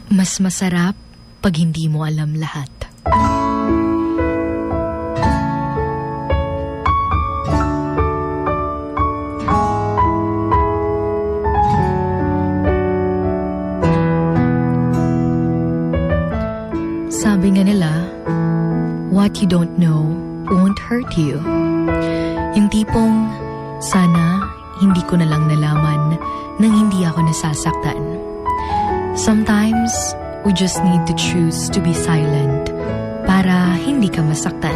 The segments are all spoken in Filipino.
Mas masarap pag hindi mo alam lahat. Sabi nga nila, what you don't know won't hurt you. Yung tipong, sana hindi ko na lang nalaman nang hindi ako nasasaktan. Sometimes, we just need to choose to be silent para hindi ka masaktan,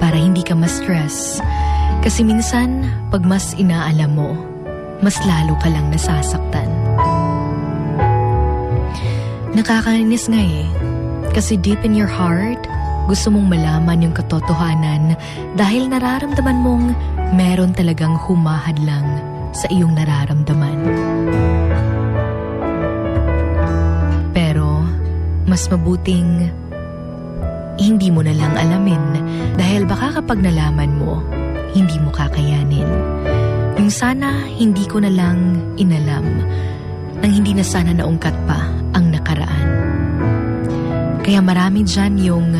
para hindi ka ma-stress. Kasi minsan, pag mas inaalam mo, mas lalo ka lang nasasaktan. Nakakainis nga eh. Kasi deep in your heart, gusto mong malaman yung katotohanan dahil nararamdaman mong meron talagang humahadlang sa iyong nararamdaman. Pero, mas mabuting hindi mo na lang alamin dahil baka kapag nalaman mo, hindi mo kakayanin. Yung sana hindi ko na lang inalam nang hindi na sana naungkat pa ang nakaraan. Kaya marami dyan yung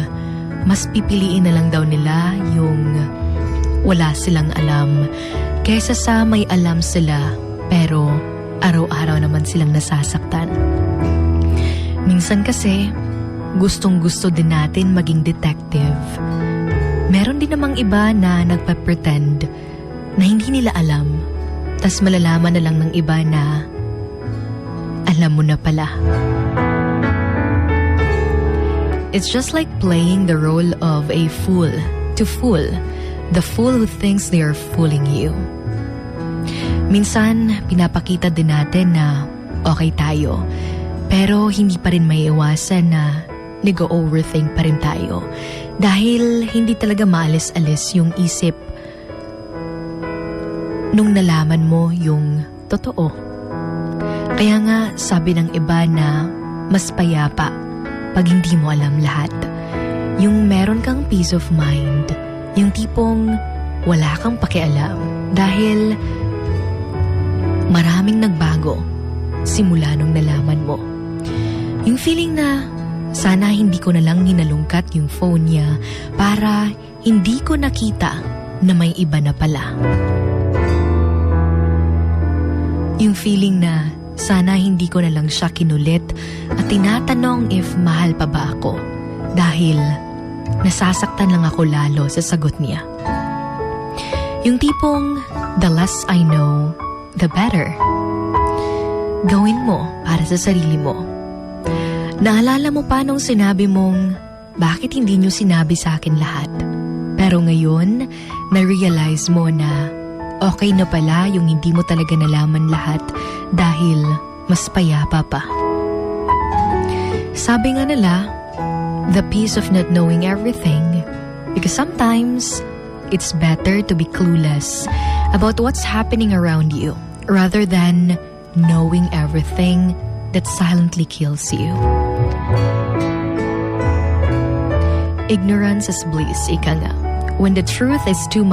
mas pipiliin na lang daw nila yung wala silang alam kaysa sa may alam sila pero araw-araw naman silang nasasaktan. Minsan kasi gustong-gusto din natin maging detective. Meron din namang iba na nagpa-pretend na hindi nila alam tas malalaman na lang ng iba na alam mo na pala. It's just like playing the role of a fool to fool the fool who thinks they are fooling you. Minsan, pinapakita din natin na okay tayo, pero hindi pa rin maiiwasan na nag-overthink pa rin tayo dahil hindi talaga maalis-alis yung isip nung nalaman mo yung totoo. Kaya nga, sabi ng iba na mas payapa pag hindi mo alam lahat. Yung meron kang peace of mind. Yung tipong wala kang pakialam. Dahil maraming nagbago simula nung nalaman mo. Yung feeling na sana hindi ko na lang hinalungkat yung phone niya para hindi ko nakita na may iba na pala. Yung feeling na sana hindi ko na lang siya kinulit at tinatanong if mahal pa ba ako dahil nasasaktan lang ako lalo sa sagot niya. Yung tipong, the less I know, the better. Gawin mo para sa sarili mo. Naalala mo pa nung sinabi mong, bakit hindi niyo sinabi sa akin lahat? Pero ngayon, na-realize mo na okay na pala yung hindi mo talaga nalaman lahat dahil mas payapa pa. Sabi nga nila, the peace of not knowing everything, because sometimes it's better to be clueless about what's happening around you rather than knowing everything that silently kills you. Ignorance is bliss, ika nga. When the truth is too much